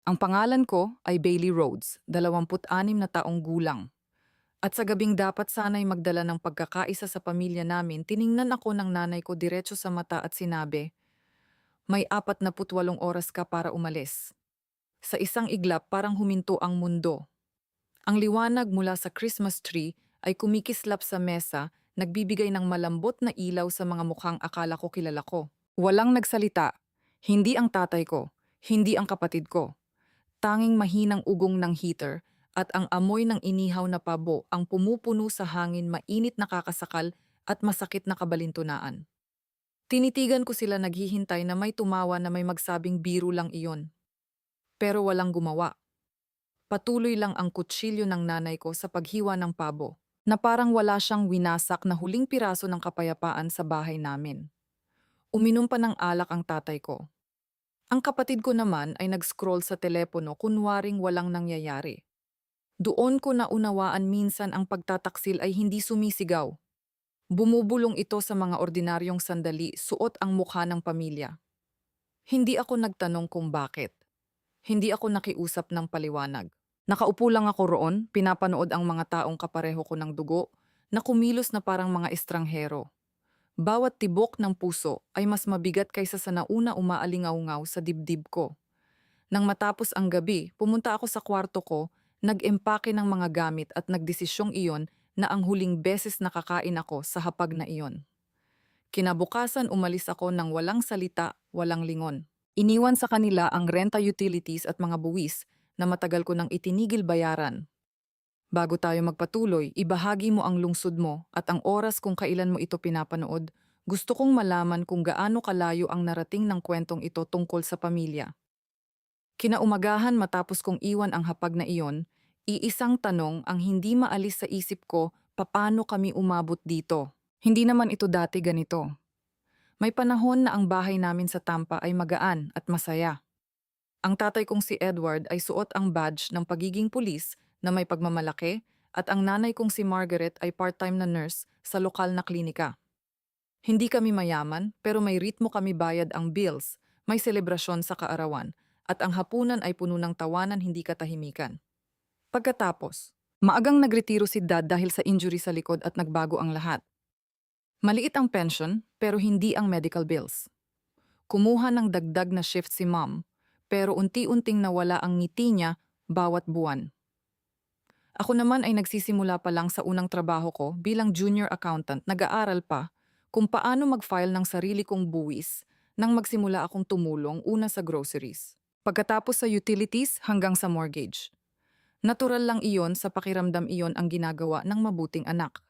Ang pangalan ko ay Bailey Rhodes, 26 na taong gulang. At sa gabing dapat sana'y magdala ng pagkakaisa sa pamilya namin, tiningnan ako ng nanay ko diretso sa mata at sinabi, "May 48 oras ka para umalis." Sa isang iglap parang huminto ang mundo. Ang liwanag mula sa Christmas tree ay kumikislap sa mesa, nagbibigay ng malambot na ilaw sa mga mukhang akala ko kilala ko. Walang nagsalita. Hindi ang tatay ko, hindi ang kapatid ko. Tanging mahinang ugong ng heater at ang amoy ng inihaw na pabo ang pumupuno sa hangin, mainit na kakasakal at masakit na kabalintunaan. Tinitigan ko sila naghihintay na may tumawa na may magsabing biro lang iyon. Pero walang gumawa. Patuloy lang ang kutsilyo ng nanay ko sa paghiwa ng pabo, na parang wala siyang winasak na huling piraso ng kapayapaan sa bahay namin. Uminom pa ng alak ang tatay ko. Ang kapatid ko naman ay nag-scroll sa telepono kunwaring walang nangyayari. Doon ko naunawaan minsan ang pagtataksil ay hindi sumisigaw. Bumubulong ito sa mga ordinaryong sandali, suot ang mukha ng pamilya. Hindi ako nagtanong kung bakit. Hindi ako nakiusap ng paliwanag. Nakaupo lang ako roon, pinapanood ang mga taong kapareho ko ng dugo, na kumilos na parang mga estranghero. Bawat tibok ng puso ay mas mabigat kaysa sa nauna umaalingaw-ngaw sa dibdib ko. Nang matapos ang gabi, pumunta ako sa kwarto ko, nag-empake ng mga gamit at nagdesisyong iyon na ang huling beses nakakain ako sa hapag na iyon. Kinabukasan umalis ako ng walang salita, walang lingon. Iniwan sa kanila ang renta, utilities at mga buwis na matagal ko nang itinigil bayaran. Bago tayo magpatuloy, ibahagi mo ang lungsod mo at ang oras kung kailan mo ito pinapanood. Gusto kong malaman kung gaano kalayo ang narating ng kwentong ito tungkol sa pamilya. Kinaumagahan matapos kong iwan ang hapag na iyon, iisang tanong ang hindi maalis sa isip ko, paano kami umabot dito? Hindi naman ito dati ganito. May panahon na ang bahay namin sa Tampa ay magaan at masaya. Ang tatay kong si Edward ay suot ang badge ng pagiging pulis na may pagmamalaki at ang nanay kong si Margaret ay part-time na nurse sa lokal na klinika. Hindi kami mayaman pero may ritmo, kami bayad ang bills, may selebrasyon sa kaarawan at ang hapunan ay puno ng tawanan, hindi katahimikan. Pagkatapos, maagang nagretiro si Dad dahil sa injury sa likod at nagbago ang lahat. Maliit ang pension pero hindi ang medical bills. Kumuha ng dagdag na shift si Mom, pero unti-unting nawala ang ngiti niya bawat buwan. Ako naman ay nagsisimula pa lang sa unang trabaho ko bilang junior accountant, nag-aaral pa kung paano mag-file ng sarili kong buwis nang magsimula akong tumulong una sa groceries. Pagkatapos sa utilities hanggang sa mortgage. Natural lang iyon, sa pakiramdam iyon ang ginagawa ng mabuting anak.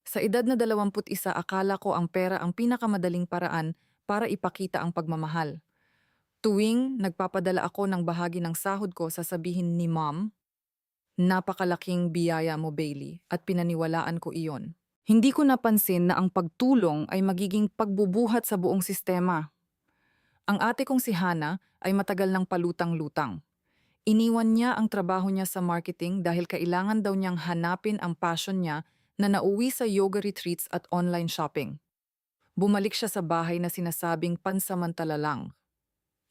Sa edad na 21, akala ko ang pera ang pinakamadaling paraan para ipakita ang pagmamahal. Tuwing nagpapadala ako ng bahagi ng sahod ko, sasabihin ni Mom, "Napakalaking biyaya mo, Bailey," at pinaniwalaan ko iyon. Hindi ko napansin na ang pagtulong ay magiging pagbubuhat sa buong sistema. Ang ate kong si Hannah ay matagal ng palutang-lutang. Iniwan niya ang trabaho niya sa marketing dahil kailangan daw niyang hanapin ang passion niya na nauwi sa yoga retreats at online shopping. Bumalik siya sa bahay na sinasabing pansamantala lang.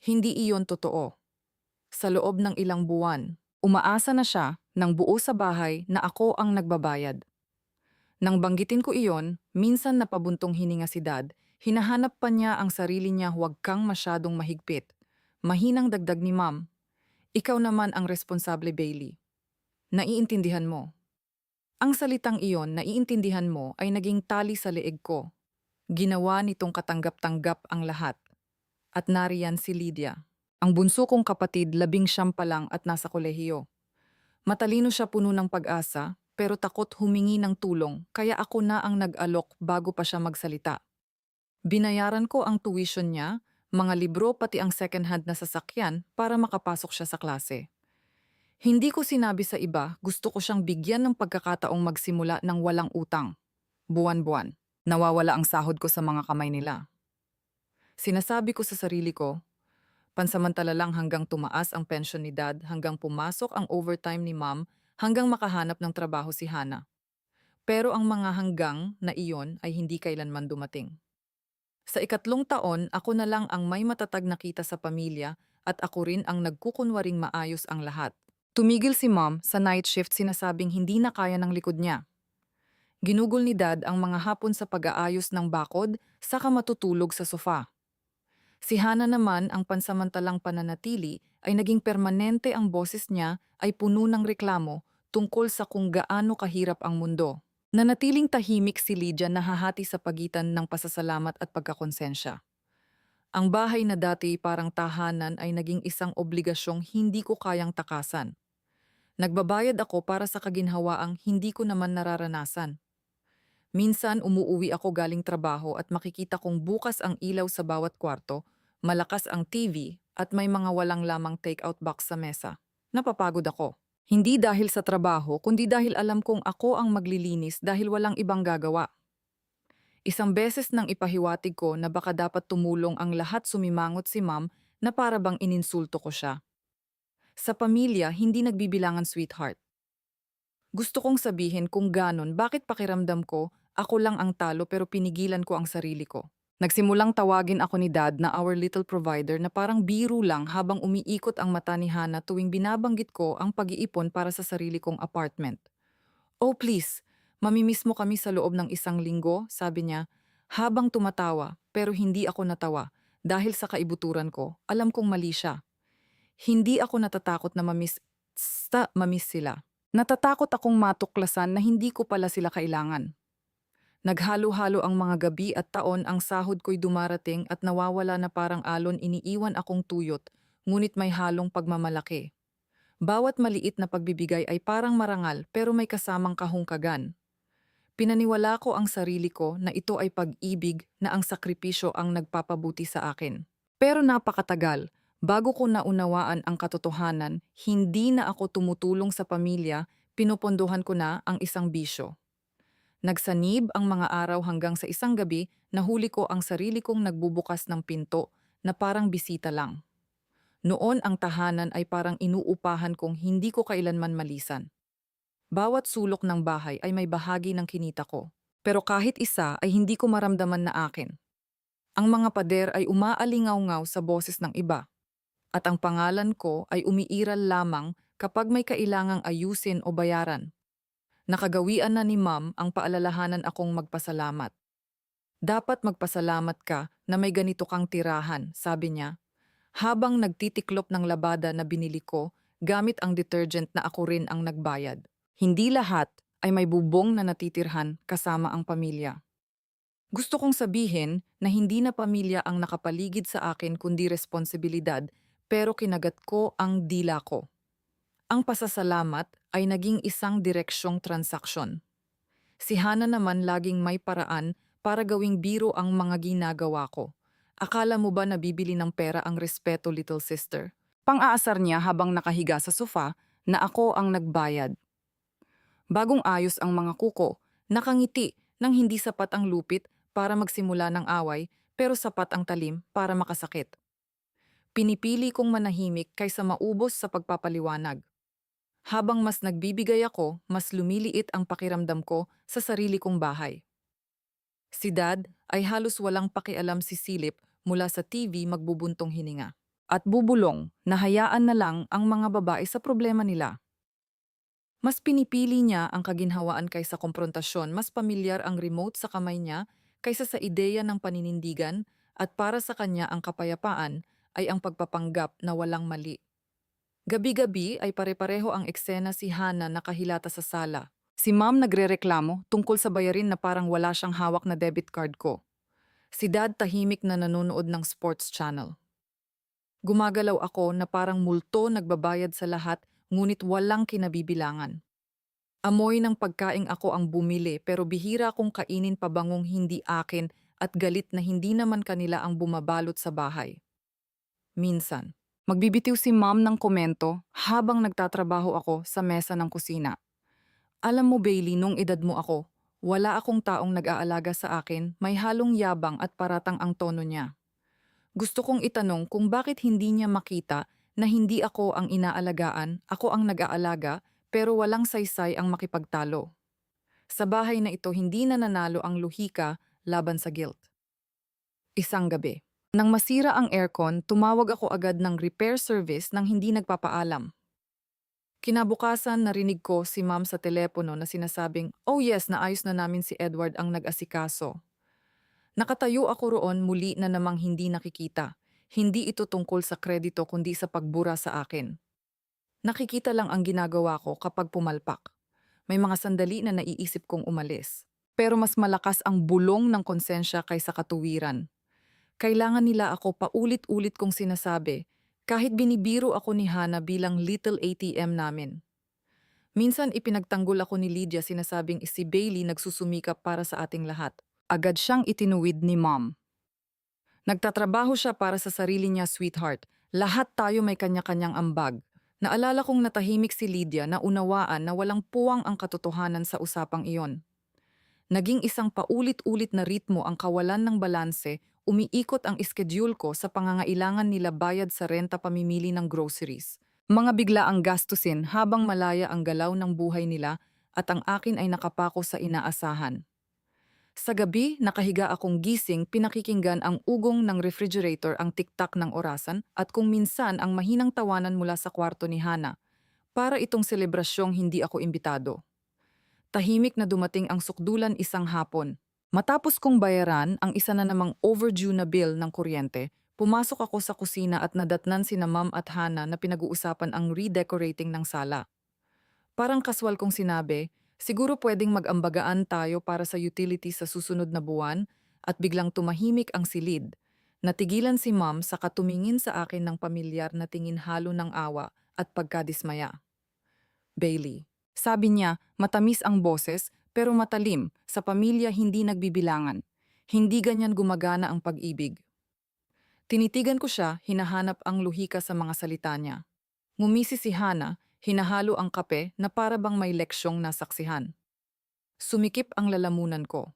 Hindi iyon totoo. Sa loob ng ilang buwan, umaasa na siya ng buo sa bahay na ako ang nagbabayad. Nang banggitin ko iyon, minsan napabuntong hininga si Dad, hinahanap pa niya ang sarili niya, "Huwag kang masyadong mahigpit." Mahinang dagdag ni Ma'am, "Ikaw naman ang responsable, Bailey. Naiintindihan mo." Ang salitang iyon, "naiintindihan mo," ay naging tali sa leeg ko. Ginawa nitong katanggap-tanggap ang lahat. At nariyan si Lydia. Ang bunso kong kapatid, 19 pa lang at nasa kolehiyo. Matalino siya, puno ng pag-asa, pero takot humingi ng tulong, kaya ako na ang nag-alok bago pa siya magsalita. Binayaran ko ang tuition niya, mga libro, pati ang second-hand na sasakyan para makapasok siya sa klase. Hindi ko sinabi sa iba, gusto ko siyang bigyan ng pagkakataong magsimula ng walang utang. Buwan-buwan, nawawala ang sahod ko sa mga kamay nila. Sinasabi ko sa sarili ko, pansamantala lang, hanggang tumaas ang pension ni Dad, hanggang pumasok ang overtime ni Mom, hanggang makahanap ng trabaho si Hannah. Pero ang mga hanggang na iyon ay hindi kailanman dumating. Sa ikatlong taon, ako na lang ang may matatag na kita sa pamilya at ako rin ang nagkukunwaring maayos ang lahat. Tumigil si Mom sa night shift sinasabing hindi na kaya ng likod niya. Ginugol ni Dad ang mga hapon sa pag-aayos ng bakod saka matutulog sa sofa. Si Hana naman ang pansamantalang pananatili ay naging permanente ang boses niya ay puno ng reklamo tungkol sa kung gaano kahirap ang mundo. Nanatiling tahimik si Lydia na hahati sa pagitan ng pasasalamat at pagkakonsensya. Ang bahay na dati parang tahanan ay naging isang obligasyong hindi ko kayang takasan. Nagbabayad ako para sa kaginhawaang hindi ko naman nararanasan. Minsan umuuwi ako galing trabaho at makikita kong bukas ang ilaw sa bawat kwarto, malakas ang TV at may mga walang lamang take-out box sa mesa. Napapagod ako. Hindi dahil sa trabaho, kundi dahil alam kong ako ang maglilinis dahil walang ibang gagawa. Isang beses nang ipahiwatig ko na baka dapat tumulong ang lahat sumimangot si Ma'am na para bang ininsulto ko siya. Sa pamilya, hindi nagbibilangan sweetheart. Gusto kong sabihin kung ganon bakit pakiramdam ko, ako lang ang talo pero pinigilan ko ang sarili ko. Nagsimulang tawagin ako ni Dad na our little provider na parang biro lang habang umiikot ang mata ni Hana tuwing binabanggit ko ang pag-iipon para sa sarili kong apartment. Oh please, mamimiss mo kami sa loob ng isang linggo, sabi niya, habang tumatawa pero hindi ako natawa dahil sa kaibuturan ko, alam kong mali siya. Hindi ako natatakot na mamiss sila. Natatakot akong matuklasan na hindi ko pala sila kailangan. Naghalo-halo ang mga gabi at taon ang sahod ko'y dumarating at nawawala na parang alon iniiwan akong tuyot, ngunit may halong pagmamalaki. Bawat maliit na pagbibigay ay parang marangal pero may kasamang kahungkagan. Pinaniwala ko ang sarili ko na ito ay pag-ibig na ang sakripisyo ang nagpapabuti sa akin. Pero napakatagal, bago ko naunawaan ang katotohanan, hindi na ako tumutulong sa pamilya, pinupondohan ko na ang isang bisyo. Nagsanib ang mga araw hanggang sa isang gabi nahuli ko ang sarili kong nagbubukas ng pinto na parang bisita lang. Noon ang tahanan ay parang inuupahan kong hindi ko kailanman malisan. Bawat sulok ng bahay ay may bahagi ng kinita ko. Pero kahit isa ay hindi ko maramdaman na akin. Ang mga pader ay umaalingaw-ngaw sa boses ng iba. At ang pangalan ko ay umiiral lamang kapag may kailangang ayusin o bayaran. Nakagawian na ni Ma'am ang paalalahanan akong magpasalamat. Dapat magpasalamat ka na may ganito kang tirahan, sabi niya. Habang nagtitiklop ng labada na binili ko, gamit ang detergent na ako rin ang nagbayad. Hindi lahat ay may bubong na natitirhan kasama ang pamilya. Gusto kong sabihin na hindi na pamilya ang nakapaligid sa akin kundi responsibilidad, pero kinagat ko ang dila ko. Ang pasasalamat ay naging isang direksyong transaksyon. Si Hana naman laging may paraan para gawing biro ang mga ginagawa ko. Akala mo ba nabibili ng pera ang respeto, little sister? Pang-aasar niya habang nakahiga sa sofa na ako ang nagbayad. Bagong ayos ang mga kuko, nakangiti nang hindi sapat ang lupit para magsimula ng away pero sapat ang talim para makasakit. Pinipili kong manahimik kaysa maubos sa pagpapaliwanag. Habang mas nagbibigay ako, mas lumiliit ang pakiramdam ko sa sarili kong bahay. Si Dad ay halos walang pakialam sisilip mula sa TV magbubuntong hininga. At bubulong na hayaan na lang ang mga babae sa problema nila. Mas pinipili niya ang kaginhawaan kaysa komprontasyon, mas pamilyar ang remote sa kamay niya kaysa sa ideya ng paninindigan at para sa kanya ang kapayapaan ay ang pagpapanggap na walang mali. Gabi-gabi ay pare-pareho ang eksena si Hana nakahilata sa sala. Si Ma'am nagrereklamo tungkol sa bayarin na parang wala siyang hawak na debit card ko. Si Dad tahimik na nanonood ng sports channel. Gumagalaw ako na parang multo nagbabayad sa lahat ngunit walang kinabibilangan. Amoy ng pagkaing ako ang bumili pero bihira kong kainin pabangong hindi akin at galit na hindi naman kanila ang bumabalot sa bahay. Minsan, magbibitiw si Ma'am ng komento habang nagtatrabaho ako sa mesa ng kusina. Alam mo Bailey, nung edad mo ako, wala akong taong nag-aalaga sa akin, may halong yabang at paratang ang tono niya. Gusto kong itanong kung bakit hindi niya makita na hindi ako ang inaalagaan, ako ang nag-aalaga, pero walang saysay ang makipagtalo. Sa bahay na ito hindi nananalo ang luhika laban sa guilt. Isang gabi, Nang masira ang aircon, tumawag ako agad ng repair service nang hindi nagpapaalam. Kinabukasan narinig ko si ma'am sa telepono na sinasabing, "Oh yes, naayos na namin si Edward ang nag-asikaso." Nakatayo ako roon muli na namang hindi nakikita. Hindi ito tungkol sa kredito kundi sa pagbura sa akin. Nakikita lang ang ginagawa ko kapag pumalpak. May mga sandali na naiisip kong umalis. Pero mas malakas ang bulong ng konsensya kaysa katuwiran. Kailangan nila ako paulit-ulit kong sinasabi, kahit binibiro ako ni Hana bilang little ATM namin. Minsan ipinagtanggol ako ni Lydia sinasabing si Bailey nagsusumikap para sa ating lahat. Agad siyang itinuwid ni Mom. Nagtatrabaho siya para sa sarili niya, sweetheart. Lahat tayo may kanya-kanyang ambag. Naalala kong natahimik si Lydia na unawaan na walang puwang ang katotohanan sa usapang iyon. Naging isang paulit-ulit na ritmo ang kawalan ng balanse, umiikot ang schedule ko sa pangangailangan nila bayad sa renta pamimili ng groceries. Mga biglaang gastusin habang malaya ang galaw ng buhay nila at ang akin ay nakapako sa inaasahan. Sa gabi, nakahiga akong gising, pinakikinggan ang ugong ng refrigerator ang tiktak ng orasan at kung minsan ang mahinang tawanan mula sa kwarto ni Hana. Para itong selebrasyong hindi ako imbitado. Tahimik na dumating ang sukdulan isang hapon. Matapos kong bayaran ang isa na namang overdue na bill ng kuryente, pumasok ako sa kusina at nadatnan sina Ma'am at Hana na pinag-uusapan ang redecorating ng sala. Parang kaswal kong sinabi, siguro pwedeng mag-ambagaan tayo para sa utility sa susunod na buwan at biglang tumahimik ang silid. Natigilan si Ma'am sa katumingin sa akin ng pamilyar na tingin halo ng awa at pagkadismaya. Bailey. Sabi niya, matamis ang boses pero matalim, sa pamilya hindi nagbibilangan. Hindi ganyan gumagana ang pag-ibig. Tinitigan ko siya, hinahanap ang luhika sa mga salita niya. Ngumisi si Hana, hinahalo ang kape na para bang may leksyong nasaksihan. Sumikip ang lalamunan ko.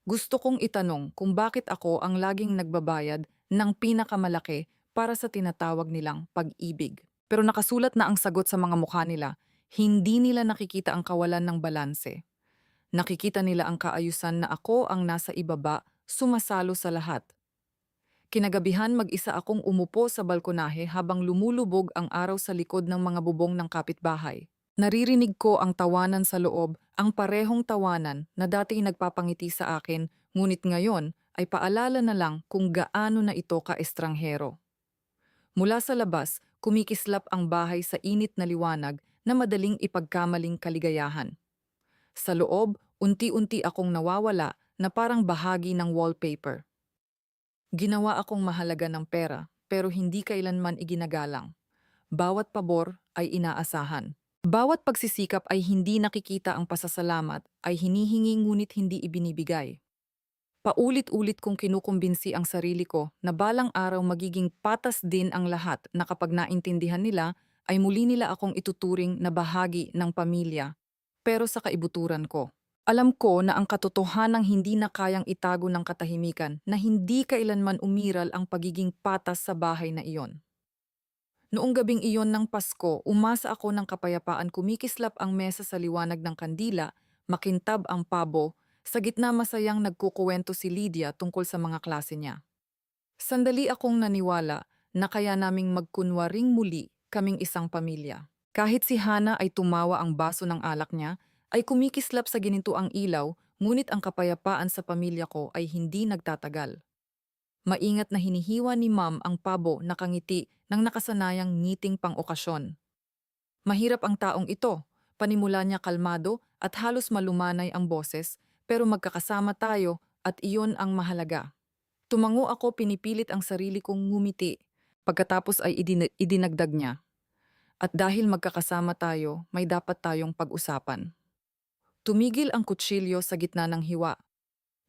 Gusto kong itanong kung bakit ako ang laging nagbabayad ng pinakamalaki para sa tinatawag nilang pag-ibig. Pero nakasulat na ang sagot sa mga mukha nila, hindi nila nakikita ang kawalan ng balanse. Nakikita nila ang kaayusan na ako ang nasa ibaba, sumasalo sa lahat. Kinagabihan mag-isa akong umupo sa balkonahe habang lumulubog ang araw sa likod ng mga bubong ng kapitbahay. Naririnig ko ang tawanan sa loob, ang parehong tawanan na dati nagpapangiti sa akin, ngunit ngayon ay paalala na lang kung gaano na ito ka-estranghero. Mula sa labas, kumikislap ang bahay sa init na liwanag na madaling ipagkamaling kaligayahan. Sa loob, unti-unti akong nawawala na parang bahagi ng wallpaper. Ginawa akong mahalaga ng pera pero hindi kailanman iginagalang. Bawat pabor ay inaasahan. Bawat pagsisikap ay hindi nakikita ang pasasalamat ay hinihingi ngunit hindi ibinibigay. Paulit-ulit kong kinukumbinsi ang sarili ko na balang araw magiging patas din ang lahat na kapag naintindihan nila ay muli nila akong ituturing na bahagi ng pamilya. Pero sa kaibuturan ko, alam ko na ang katotohanang hindi na kayang itago ng katahimikan na hindi kailanman umiral ang pagiging patas sa bahay na iyon. Noong gabing iyon ng Pasko, umasa ako ng kapayapaan, kumikislap ang mesa sa liwanag ng kandila, makintab ang pabo, sa gitna masayang nagkukuwento si Lydia tungkol sa mga klase niya. Sandali akong naniwala na kaya naming magkunwaring muli kaming isang pamilya. Kahit si Hana ay tumawa ang baso ng alak niya, ay kumikislap sa ginintuang ilaw, ngunit ang kapayapaan sa pamilya ko ay hindi nagtatagal. Maingat na hinihiwa ni Ma'am ang pabo na kangiti ng nakasanayang ngiting pang-okasyon. Mahirap ang taong ito, panimula niya kalmado at halos malumanay ang boses, pero magkakasama tayo at iyon ang mahalaga. Tumango ako, pinipilit ang sarili kong ngumiti, pagkatapos ay idinagdag niya. At dahil magkakasama tayo, may dapat tayong pag-usapan. Tumigil ang kutsilyo sa gitna ng hiwa.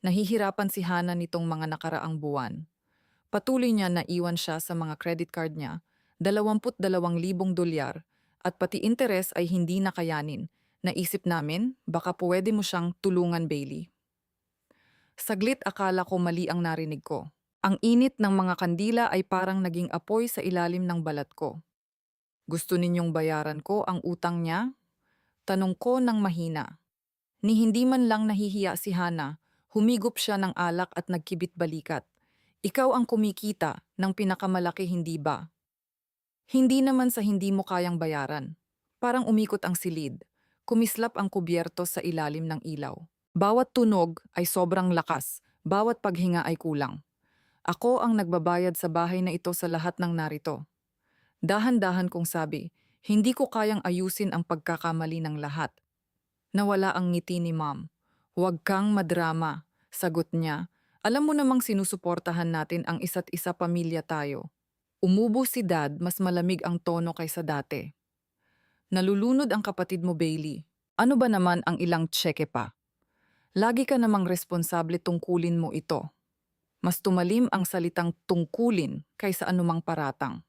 Nahihirapan si Hana nitong mga nakaraang buwan. Patuloy niya na iwan siya sa mga credit card niya, $22,000 at pati interes ay hindi nakayanin. Naisip namin, baka pwede mo siyang tulungan, Bailey. Saglit akala ko mali ang narinig ko. Ang init ng mga kandila ay parang naging apoy sa ilalim ng balat ko. Gusto ninyong bayaran ko ang utang niya? Tanong ko ng mahina. Ni hindi man lang nahihiya si Hana, humigop siya ng alak at nagkibit balikat. Ikaw ang kumikita ng pinakamalaki, hindi ba? Hindi naman sa hindi mo kayang bayaran. Parang umikot ang silid. Kumislap ang kubyerto sa ilalim ng ilaw. Bawat tunog ay sobrang lakas, bawat paghinga ay kulang. Ako ang nagbabayad sa bahay na ito sa lahat ng narito. Dahan-dahan kong sabi, hindi ko kayang ayusin ang pagkakamali ng lahat. Nawala ang ngiti ni Mom. Huwag kang madrama, sagot niya. Alam mo namang sinusuportahan natin ang isa't isa, pamilya tayo. Umubo si Dad, mas malamig ang tono kaysa dati. Nalulunod ang kapatid mo, Bailey. Ano ba naman ang ilang tseke pa? Lagi ka namang responsable, tungkulin mo ito. Mas tumalim ang salitang tungkulin kaysa anumang paratang.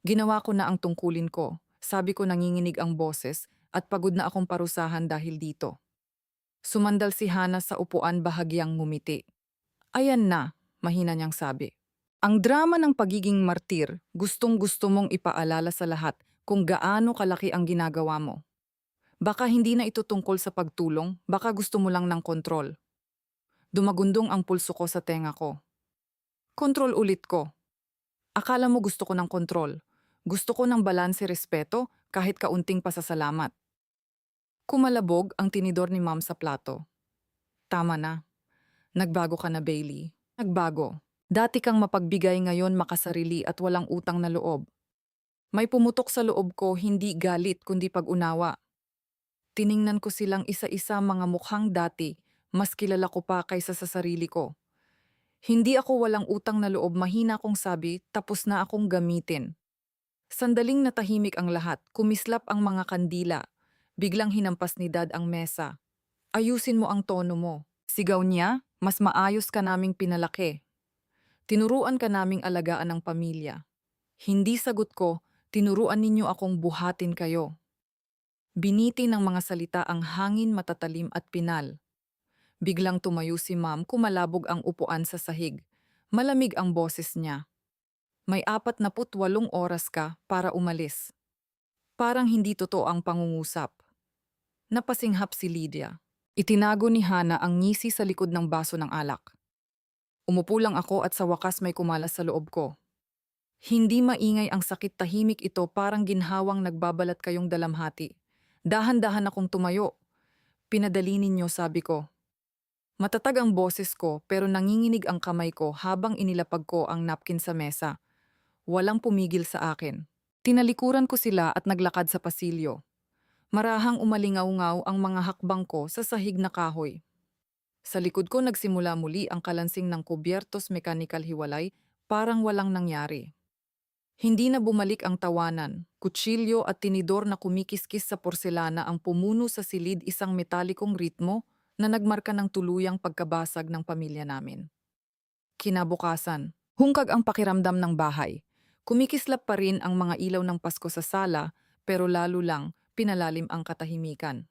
Ginawa ko na ang tungkulin ko. Sabi ko, nanginginig ang boses at pagod na akong parusahan dahil dito. Sumandal si Hana sa upuan, bahagyang ngumiti. Ayan na, mahina niyang sabi. Ang drama ng pagiging martir, gustong-gusto mong ipaalala sa lahat kung gaano kalaki ang ginagawa mo. Baka hindi na ito tungkol sa pagtulong, baka gusto mo lang ng kontrol. Dumagundong ang pulso ko sa tenga ko. Kontrol ulit ko. Akala mo gusto ko ng kontrol. Gusto ko ng balanse, respeto, kahit kaunting pasasalamat. Kumalabog ang tinidor ni Mom sa plato. Tama na. Nagbago ka na, Bailey. Nagbago. Dati kang mapagbigay, ngayon makasarili at walang utang na loob. May pumutok sa loob ko, hindi galit kundi pag-unawa. Tiningnan ko silang isa-isa, mga mukhang dati, mas kilala ko pa kaysa sa sarili ko. Hindi ako walang utang na loob, mahina kong sabi, tapos na akong gamitin. Sandaling natahimik ang lahat, kumislap ang mga kandila. Biglang hinampas ni Dad ang mesa. Ayusin mo ang tono mo. Sigaw niya, mas maayos ka naming pinalaki. Tinuruan ka naming alagaan ng pamilya. Hindi, sagot ko, tinuruan ninyo akong buhatin kayo. Biniti ng mga salita ang hangin, matatalim at pinal. Biglang tumayo si Ma'am, kumalabog ang upuan sa sahig. Malamig ang boses niya. May 48 oras ka para umalis. Parang hindi totoo ang pangungusap. Napasinghap si Lydia. Itinago ni Hana ang ngisi sa likod ng baso ng alak. Umupo lang ako at sa wakas may kumalas sa loob ko. Hindi maingay ang sakit, tahimik ito, parang ginhawang nagbabalat kayong dalamhati. Dahan-dahan akong tumayo. Pinadali ninyo, sabi ko. Matatag ang boses ko pero nanginginig ang kamay ko habang inilapag ko ang napkin sa mesa. Walang pumigil sa akin. Tinalikuran ko sila at naglakad sa pasilyo. Marahang umalingaw-ngaw ang mga hakbang ko sa sahig na kahoy. Sa likod ko nagsimula muli ang kalansing ng kubyertos, mekanikal hiwalay, parang walang nangyari. Hindi na bumalik ang tawanan, kutsilyo at tinidor na kumikiskis sa porselana ang pumuno sa silid, isang metalikong ritmo na nagmarka ng tuluyang pagkabasag ng pamilya namin. Kinabukasan, hungkag ang pakiramdam ng bahay. Kumikislap pa rin ang mga ilaw ng Pasko sa sala, pero lalo lang pinalalim ang katahimikan.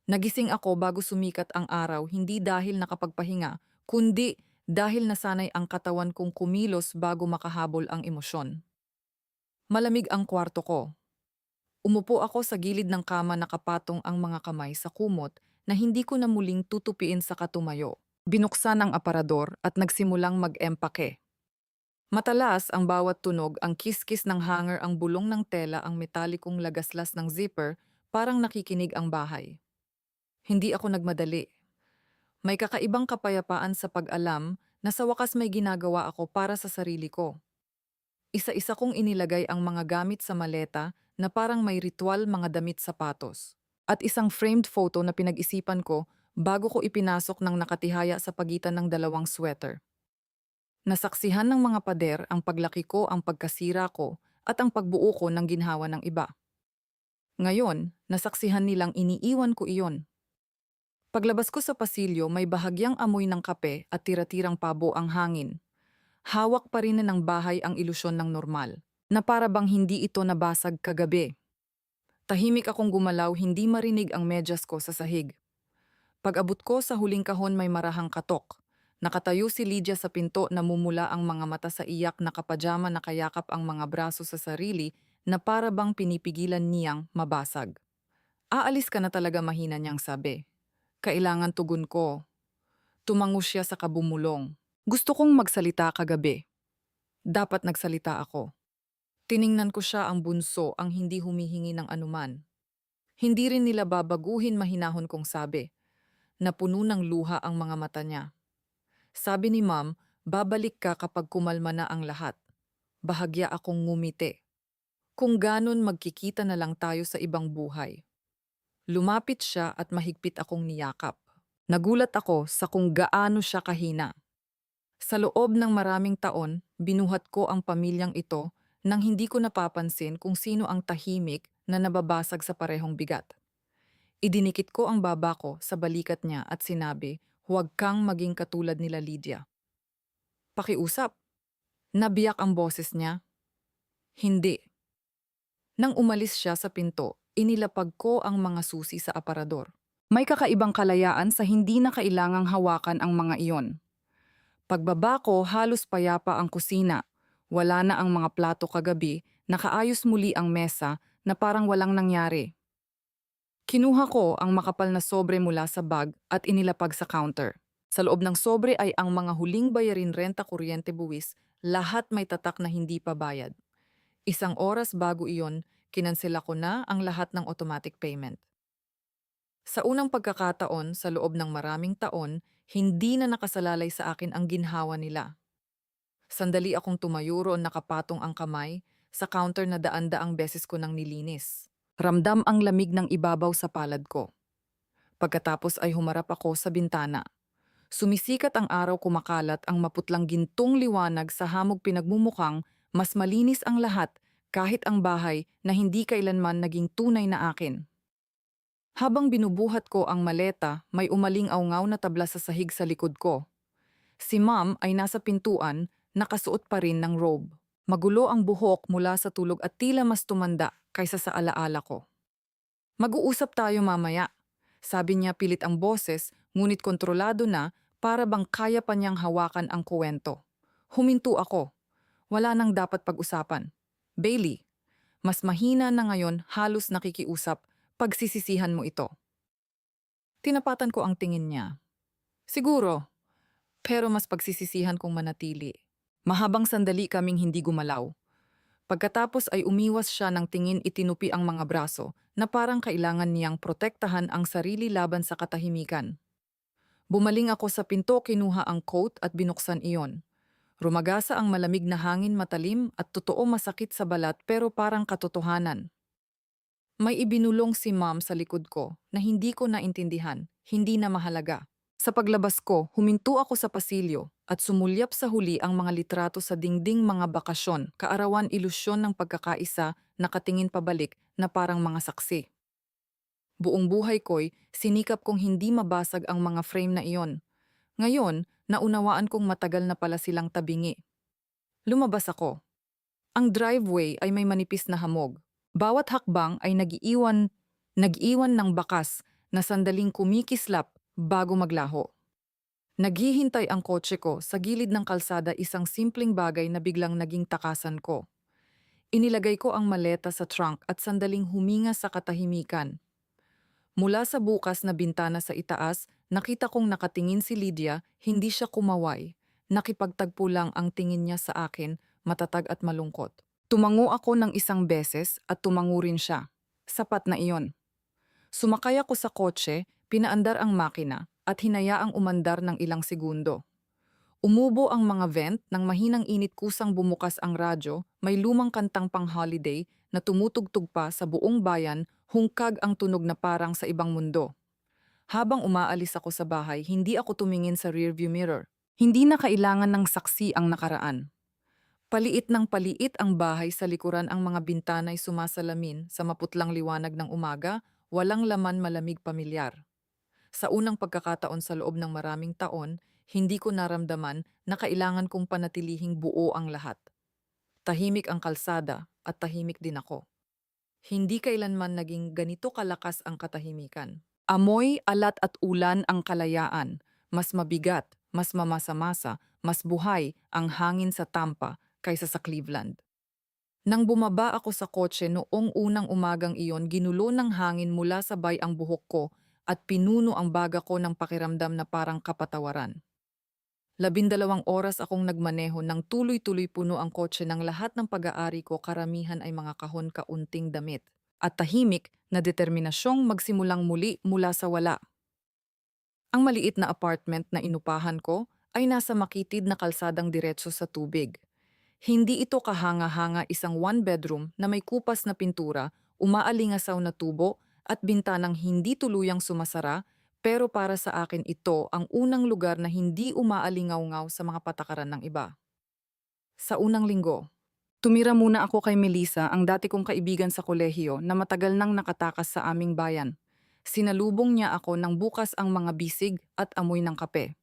Nagising ako bago sumikat ang araw, hindi dahil nakapagpahinga, kundi dahil nasanay ang katawan kong kumilos bago makahabol ang emosyon. Malamig ang kwarto ko. Umupo ako sa gilid ng kama, nakapatong ang mga kamay sa kumot na hindi ko na muling tutupiin sa katumayo. Binuksan ang aparador at nagsimulang mag-empake. Matalas ang bawat tunog, ang kiskis ng hanger, ang bulong ng tela, ang metalikong lagaslas ng zipper, parang nakikinig ang bahay. Hindi ako nagmadali. May kakaibang kapayapaan sa pag-alam na sa wakas may ginagawa ako para sa sarili ko. Isa-isa kong inilagay ang mga gamit sa maleta na parang may ritual, mga damit, sapatos. At isang framed photo na pinag-isipan ko bago ko ipinasok ng nakatihaya sa pagitan ng dalawang sweater. Nasaksihan ng mga pader ang paglaki ko, ang pagkasira ko, at ang pagbuo ko ng ginhawa ng iba. Ngayon, nasaksihan nilang iniiwan ko iyon. Paglabas ko sa pasilyo, may bahagyang amoy ng kape at tira-tirang pabo ang hangin. Hawak pa rin ng bahay ang ilusyon ng normal, na para bang hindi ito nabasag kagabi. Tahimik akong gumalaw, hindi marinig ang medyas ko sa sahig. Pag-abot ko sa huling kahon, may marahang katok. Nakatayo si Lydia sa pinto, namumula ang mga mata sa iyak, nakapajama, nakayakap ang mga braso sa sarili na para bang pinipigilan niyang mabasag. Aalis ka na talaga, mahina niyang sabi. Kailangan, tugon ko. Tumango siya sa kabumulong. Gusto kong magsalita kagabi. Dapat nagsalita ako. Tiningnan ko siya ang bunso ang hindi humihingi ng anuman. Hindi rin nila babaguhin mahinahon kong sabi, na puno ng luha ang mga mata niya. Sabi ni Ma'am, babalik ka kapag kumalma na ang lahat. Bahagya akong ngumiti. Kung ganon magkikita na lang tayo sa ibang buhay. Lumapit siya at mahigpit akong niyakap. Nagulat ako sa kung gaano siya kahina. Sa loob ng maraming taon, binuhat ko ang pamilyang ito nang hindi ko napapansin kung sino ang tahimik na nababasag sa parehong bigat. Idinikit ko ang baba ko sa balikat niya at sinabi, huwag kang maging katulad nila Lydia. Pakiusap. Nabiyak ang boses niya. Hindi. Nang umalis siya sa pinto, inilapag ko ang mga susi sa aparador. May kakaibang kalayaan sa hindi na kailangang hawakan ang mga iyon. Pagbaba ko, halos payapa ang kusina. Wala na ang mga plato kagabi, nakaayos muli ang mesa na parang walang nangyari. Kinuha ko ang makapal na sobre mula sa bag at inilapag sa counter. Sa loob ng sobre ay ang mga huling bayarin renta, kuryente, buwis, lahat may tatak na hindi pa bayad. Isang oras bago iyon, kinansela ko na ang lahat ng automatic payment. Sa unang pagkakataon sa loob ng maraming taon, hindi na nakasalalay sa akin ang ginhawa nila. Sandali akong tumayo roon, nakapatong ang kamay sa counter na daan-daang beses ko nang nilinis. Ramdam ang lamig ng ibabaw sa palad ko. Pagkatapos ay humarap ako sa bintana. Sumisikat ang araw, kumakalat ang maputlang gintong liwanag sa hamog, pinagmumukhang mas malinis ang lahat kahit ang bahay na hindi kailanman naging tunay na akin. Habang binubuhat ko ang maleta, may umaling awngaw na tabla sa sahig sa likod ko. Si Ma'am ay nasa pintuan, nakasuot pa rin ng robe. Magulo ang buhok mula sa tulog at tila mas tumanda kaysa sa alaala ko. Mag-uusap tayo mamaya. Sabi niya, pilit ang boses, ngunit kontrolado na, para bang kaya pa niyang hawakan ang kuwento. Huminto ako. Wala nang dapat pag-usapan. Bailey, mas mahina na ngayon, halos nakikiusap, pagsisisihan mo ito. Tinapatan ko ang tingin niya. Siguro, pero mas pagsisisihan kong manatili. Mahabang sandali kaming hindi gumalaw. Pagkatapos ay umiwas siya ng tingin, itinupi ang mga braso na parang kailangan niyang protektahan ang sarili laban sa katahimikan. Bumaling ako sa pinto, kinuha ang coat at binuksan iyon. Rumagasa ang malamig na hangin, matalim at totoo, masakit sa balat pero parang katotohanan. May ibinulong si Ma'am sa likod ko na hindi ko naintindihan, hindi na mahalaga. Sa paglabas ko, huminto ako sa pasilyo at sumulyap sa huli ang mga litrato sa dingding, mga bakasyon, kaarawan, ilusyon ng pagkakaisa, nakatingin pabalik na parang mga saksi. Buong buhay ko'y sinikap kong hindi mabasag ang mga frame na iyon. Ngayon, naunawaan kong matagal na pala silang tabingi. Lumabas ako. Ang driveway ay may manipis na hamog. Bawat hakbang ay nag-iwan ng bakas na sandaling kumikislap bago maglaho. Naghihintay ang kotse ko sa gilid ng kalsada, isang simpleng bagay na biglang naging takasan ko. Inilagay ko ang maleta sa trunk at sandaling huminga sa katahimikan. Mula sa bukas na bintana sa itaas, nakita kong nakatingin si Lydia, hindi siya kumaway. Nakipagtagpo lang ang tingin niya sa akin, matatag at malungkot. Tumango ako ng isang beses at tumango rin siya. Sapat na iyon. Sumakay ako sa kotse, pinaandar ang makina at hinayaang umandar ng ilang segundo. Umubo ang mga vent ng mahinang init, kusang bumukas ang radyo, may lumang kantang pang-holiday na tumutugtog pa sa buong bayan, hungkag ang tunog na parang sa ibang mundo. Habang umaalis ako sa bahay, hindi ako tumingin sa rearview mirror. Hindi na kailangan ng saksi ang nakaraan. Paliit ng paliit ang bahay sa likuran, ang mga bintana'y sumasalamin sa maputlang liwanag ng umaga, walang laman, malamig, pamilyar. Sa unang pagkakataon sa loob ng maraming taon, hindi ko naramdaman na kailangan kong panatilihing buo ang lahat. Tahimik ang kalsada at tahimik din ako. Hindi kailanman naging ganito kalakas ang katahimikan. Amoy, alat at ulan ang kalayaan. Mas mabigat, mas mamasa-masa, mas buhay ang hangin sa Tampa kaysa sa Cleveland. Nang bumaba ako sa kotse noong unang umagang iyon, ginulo ng hangin mula sa bay ang buhok ko at pinuno ang baga ko ng pakiramdam na parang kapatawaran. 12 oras akong nagmaneho ng tuloy-tuloy puno ang kotse ng lahat ng pag-aari ko, karamihan ay mga kahon kaunting damit. At tahimik na determinasyong magsimulang muli mula sa wala. Ang maliit na apartment na inupahan ko ay nasa makitid na kalsadang diretso sa tubig. Hindi ito kahanga-hanga, isang one-bedroom na may kupas na pintura, umaalingasaw na tubo at bintanang hindi tuluyang sumasara, pero para sa akin ito ang unang lugar na hindi umaalingaw-ngaw sa mga patakaran ng iba. Sa unang linggo, tumira muna ako kay Melissa, ang dati kong kaibigan sa kolehiyo na matagal nang nakatakas sa aming bayan. Sinalubong niya ako ng bukas ang mga bisig at amoy ng kape.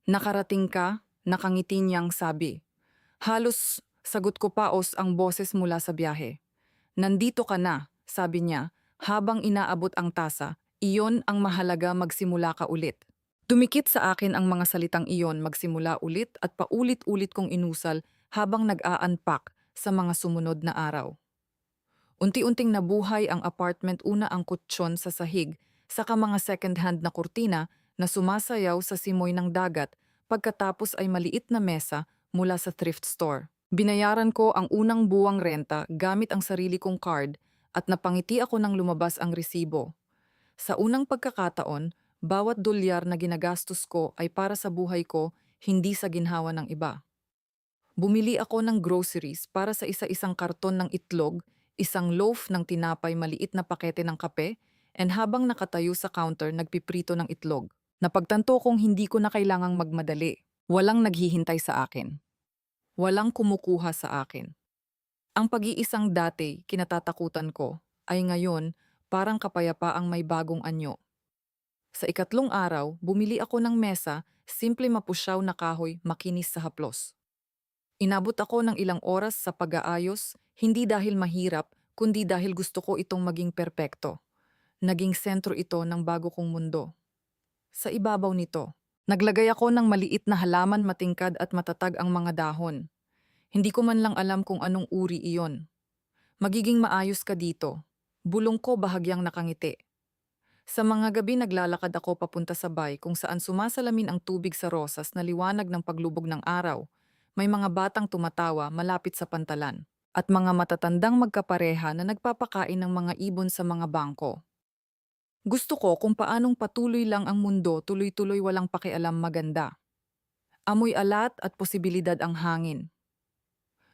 "Nakarating ka?" Nakangiti niyang sabi. Halos sagot ko paos ang boses mula sa biyahe. "Nandito ka na," sabi niya, habang inaabot ang tasa. "Iyon ang mahalaga, magsimula ka ulit." Dumikit sa akin ang mga salitang iyon, magsimula ulit, at paulit-ulit kong inusal habang nag-a-unpack sa mga sumunod na araw. Unti-unting nabuhay ang apartment, una ang kutsyon sa sahig, saka mga second-hand na kurtina na sumasayaw sa simoy ng dagat, pagkatapos ay maliit na mesa mula sa thrift store. Binayaran ko ang unang buwang renta gamit ang sarili kong card at napangiti ako nang lumabas ang resibo. Sa unang pagkakataon, bawat dolyar na ginagastos ko ay para sa buhay ko, hindi sa ginhawa ng iba. Bumili ako ng groceries para sa isa-isang karton ng itlog, isang loaf ng tinapay, maliit na pakete ng kape, and habang nakatayo sa counter nagpiprito ng itlog, napagtanto kong hindi ko na kailangang magmadali. Walang naghihintay sa akin. Walang kumukuha sa akin. Ang pag-iisang dati kinatatakutan ko ay ngayon parang kapayapaang may bagong anyo. Sa ikatlong araw, bumili ako ng mesa, simple mapusyaw na kahoy, makinis sa haplos. Inabot ako ng ilang oras sa pag-aayos, hindi dahil mahirap, kundi dahil gusto ko itong maging perpekto. Naging sentro ito ng bago kong mundo. Sa ibabaw nito, naglagay ako ng maliit na halaman, matingkad at matatag ang mga dahon. Hindi ko man lang alam kung anong uri iyon. "Magiging maayos ka dito." Bulong ko bahagyang nakangiti. Sa mga gabi naglalakad ako papunta sa bay kung saan sumasalamin ang tubig sa rosas na liwanag ng paglubog ng araw. May mga batang tumatawa malapit sa pantalan at mga matatandang magkapareha na nagpapakain ng mga ibon sa mga bangko. Gusto ko kung paanong patuloy lang ang mundo, tuloy-tuloy, walang pakialam, maganda. Amoy alat at posibilidad ang hangin.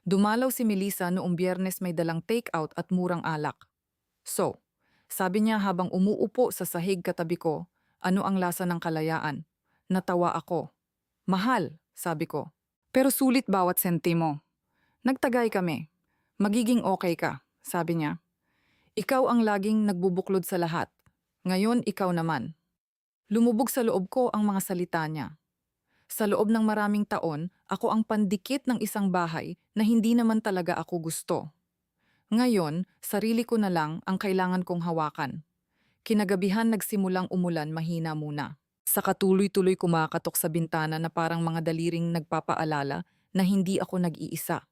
Dumalaw si Melissa noong Biyernes, may dalang take-out at murang alak. "So," sabi niya habang umuupo sa sahig katabi ko, "ano ang lasa ng kalayaan?" Natawa ako. "Mahal," sabi ko. "Pero sulit bawat sentimo." Nagtagay kami. "Magiging okay ka," sabi niya. "Ikaw ang laging nagbubuklod sa lahat. Ngayon ikaw naman." Lumubog sa loob ko ang mga salita niya. Sa loob ng maraming taon, ako ang pandikit ng isang bahay na hindi naman talaga ako gusto. Ngayon, sarili ko na lang ang kailangan kong hawakan. Kinagabihan nagsimulang umulan, mahina muna. Sa katuloy-tuloy kumakatok sa bintana na parang mga daliring nagpapaalala na hindi ako nag-iisa.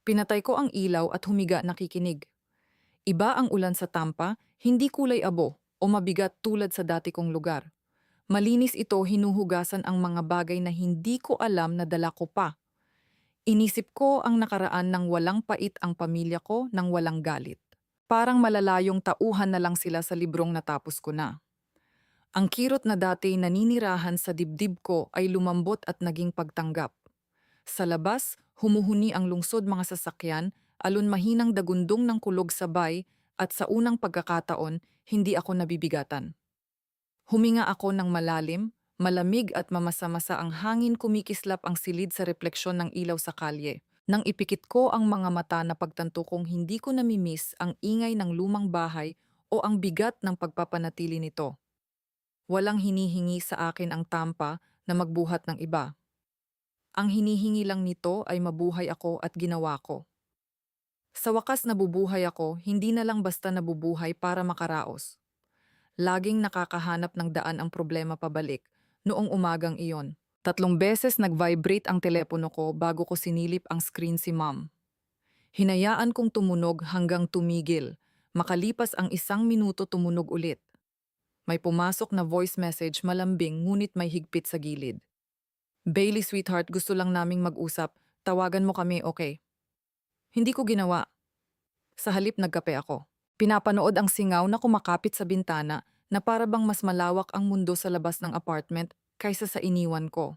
Pinatay ko ang ilaw at humiga, nakikinig. Iba ang ulan sa Tampa, hindi kulay abo o mabigat tulad sa dati kong lugar. Malinis ito, hinuhugasan ang mga bagay na hindi ko alam na dala ko pa. Inisip ko ang nakaraan ng walang pait, ang pamilya ko ng walang galit. Parang malalayong tauhan na lang sila sa librong natapos ko na. Ang kirot na dati naninirahan sa dibdib ko ay lumambot at naging pagtanggap. Sa labas, humuhuni ang lungsod, mga sasakyan, alon mahinang dagundong ng kulog sabay, at sa unang pagkakataon, hindi ako nabibigatan. Huminga ako ng malalim, malamig at mamasa-masa ang hangin, kumikislap ang silid sa refleksyon ng ilaw sa kalye. Nang ipikit ko ang mga mata, na pagtanto kong hindi ko namimiss ang ingay ng lumang bahay o ang bigat ng pagpapanatili nito. Walang hinihingi sa akin ang Tampa na magbuhat ng iba. Ang hinihingi lang nito ay mabuhay ako at ginawa ko. Sa wakas nabubuhay ako, hindi na lang basta nabubuhay para makaraos. Laging nakakahanap ng daan ang problema pabalik. Noong umagang iyon, 3 beses nag-vibrate ang telepono ko bago ko sinilip ang screen si Mom. Hinayaan kong tumunog hanggang tumigil. Makalipas ang 1 minuto, tumunog ulit. May pumasok na voice message, malambing ngunit may higpit sa gilid. Bailey, sweetheart, gusto lang naming mag-usap. Tawagan mo kami, okay? Hindi ko ginawa. Sa halip nagkape ako. Pinapanood ang singaw na kumakapit sa bintana na para bang mas malawak ang mundo sa labas ng apartment kaysa sa iniwan ko.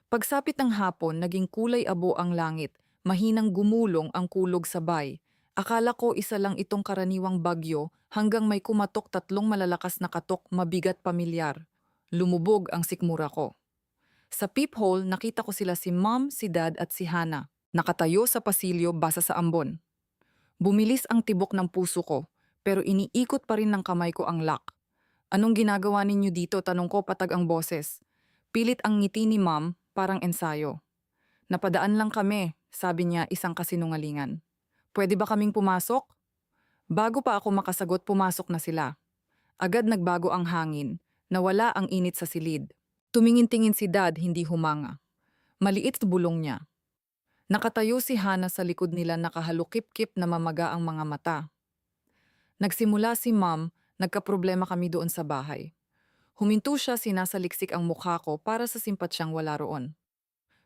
Pagsapit ng hapon, naging kulay abo ang langit. Mahinang gumulong ang kulog sabay. Akala ko isa lang itong karaniwang bagyo hanggang may kumatok tatlong malalakas na katok mabigat pamilyar. Lumubog ang sikmura ko. Sa peephole, nakita ko sila si Mom, si Dad at si Hana. Nakatayo sa pasilyo basa sa ambon. Bumilis ang tibok ng puso ko, pero iniikot pa rin ng kamay ko ang lock. Anong ginagawa ninyo dito? Tanong ko patag ang boses. Pilit ang ngiti ni Mom, parang ensayo. Napadaan lang kami, sabi niya isang kasinungalingan. Pwede ba kaming pumasok? Bago pa ako makasagot, pumasok na sila. Agad nagbago ang hangin, nawala ang init sa silid. Tumingin-tingin si Dad, hindi humanga. Maliit bulong niya. Nakatayo si Hana sa likod nila, nakahalukip-kip na mamaga ang mga mata. Nagsimula si Mom, nagkaproblema kami doon sa bahay. Huminto siya, sinasaliksik ang mukha ko para sa simpatyang wala roon.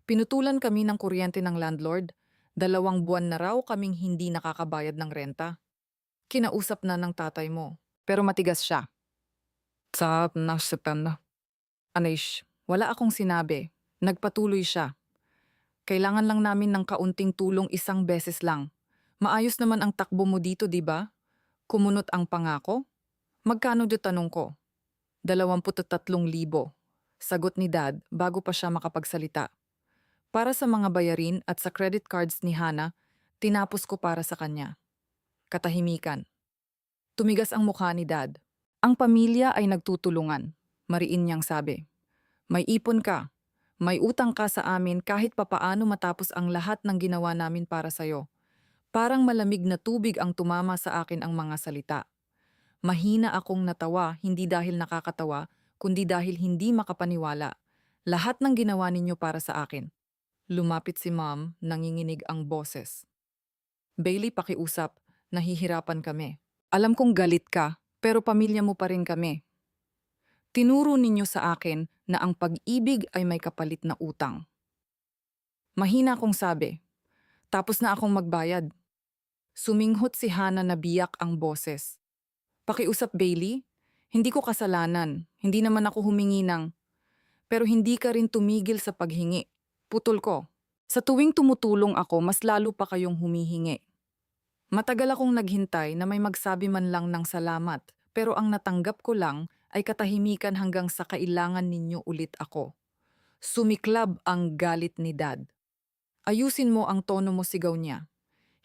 Pinutulan kami ng kuryente ng landlord. 2 buwan na raw kaming hindi nakakabayad ng renta. Kinausap na ng tatay mo, pero matigas siya. Sa nasitan na. Anish, wala akong sinabi. Nagpatuloy siya. Kailangan lang namin ng kaunting tulong, isang beses lang. Maayos naman ang takbo mo dito, di ba? Kumunot ang pangako? Magkano do, tanong ko? 23,000. Sagot ni Dad bago pa siya makapagsalita. Para sa mga bayarin at sa credit cards ni Hana, tinapos ko para sa kanya. Katahimikan. Tumigas ang mukha ni Dad. Ang pamilya ay nagtutulungan. Mariin niyang sabi. May ipon ka. May utang ka sa amin kahit papaano matapos ang lahat ng ginawa namin para sa'yo. Parang malamig na tubig ang tumama sa akin ang mga salita. Mahina akong natawa, hindi dahil nakakatawa, kundi dahil hindi makapaniwala. Lahat ng ginawa ninyo para sa akin. Lumapit si Mom, nanginginig ang boses. Bailey, pakiusap, nahihirapan kami. Alam kong galit ka, pero pamilya mo pa rin kami. Tinuro ninyo sa akin na ang pag-ibig ay may kapalit na utang. Mahina akong sabi. Tapos na akong magbayad. Suminghot si Hana na biyak ang boses. Pakiusap, Bailey. Hindi ko kasalanan. Hindi naman ako humingi ng... Pero hindi ka rin tumigil sa paghingi. Putol ko. Sa tuwing tumutulong ako, mas lalo pa kayong humihingi. Matagal akong naghintay na may magsabi man lang ng salamat, pero ang natanggap ko lang ay katahimikan hanggang sa kailangan ninyo ulit ako. Sumiklab ang galit ni Dad. Ayusin mo ang tono mo, sigaw niya.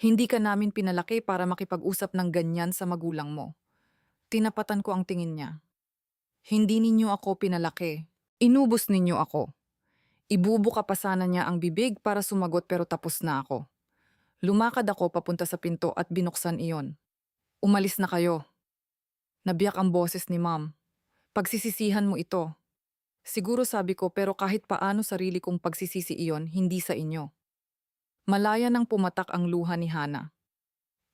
Hindi ka namin pinalaki para makipag-usap ng ganyan sa magulang mo. Tinapatan ko ang tingin niya. Hindi ninyo ako pinalaki. Inubos ninyo ako. Ibubuka pa sana niya ang bibig para sumagot, pero tapos na ako. Lumakad ako papunta sa pinto at binuksan iyon. Umalis na kayo. Nabiyak ang boses ni Mom. Pagsisisihan mo ito. Siguro, sabi ko, pero kahit paano sarili kong pagsisisi iyon, hindi sa inyo. Malaya nang pumatak ang luha ni Hana.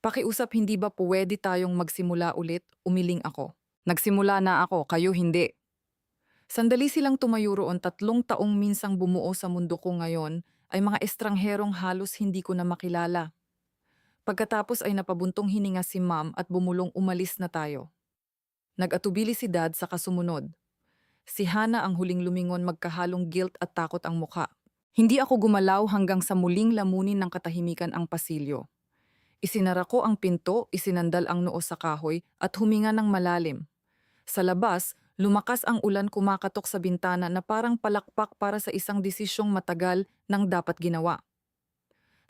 Pakiusap, hindi ba pwede tayong magsimula ulit? Umiling ako. Nagsimula na ako, kayo hindi. Sandali silang tumayo roon. 3 taong minsang bumuo sa mundo ko ngayon ay mga estrangherong halos hindi ko na makilala. Pagkatapos ay napabuntong hininga si Mom at bumulong umalis na tayo. Nag-atubili si Dad sa kasumunod. Si Hana ang huling lumingon, magkahalong guilt at takot ang mukha. Hindi ako gumalaw hanggang sa muling lamunin ng katahimikan ang pasilyo. Isinara ko ang pinto, isinandal ang noo sa kahoy at huminga ng malalim. Sa labas, lumakas ang ulan, kumakatok sa bintana na parang palakpak para sa isang desisyong matagal nang dapat ginawa.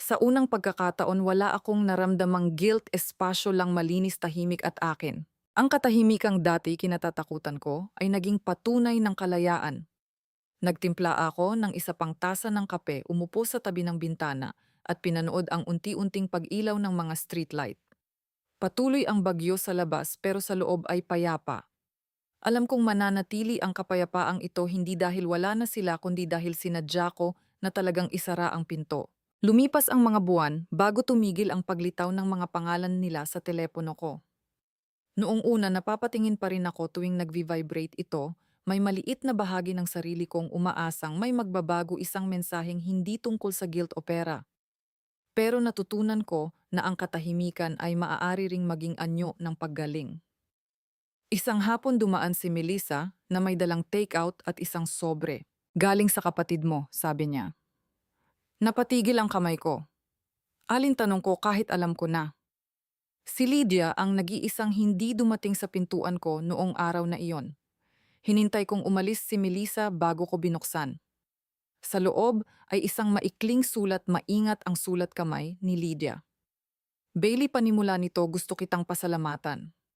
Sa unang pagkakataon, wala akong naramdamang guilt, espasyo lang, malinis, tahimik at akin. Ang katahimikang dati kinatatakutan ko ay naging patunay ng kalayaan. Nagtimpla ako ng isa pang tasa ng kape, umupo sa tabi ng bintana at pinanood ang unti-unting pag-ilaw ng mga streetlight. Patuloy ang bagyo sa labas, pero sa loob ay payapa. Alam kong mananatili ang kapayapaang ito hindi dahil wala na sila, kundi dahil sinadya ko na talagang isara ang pinto. Lumipas ang mga buwan bago tumigil ang paglitaw ng mga pangalan nila sa telepono ko. Noong una, napapatingin pa rin ako tuwing nagvi-vibrate ito, may maliit na bahagi ng sarili kong umaasang may magbabago isang mensaheng hindi tungkol sa guilt o pera. Pero natutunan ko na ang katahimikan ay maaari ring maging anyo ng paggaling. Isang hapon dumaan si Melissa na may dalang takeout at isang sobre. Galing sa kapatid mo, sabi niya. Napatigil ang kamay ko. Tanong ko kahit alam ko na. Si Lydia ang nag-iisang hindi dumating sa pintuan ko noong araw na iyon. Hinintay kong umalis si Melissa bago ko binuksan. Sa loob ay isang maikling sulat, maingat ang sulat kamay ni Lydia. Bailey, panimula nito gusto kitang pasalamatan.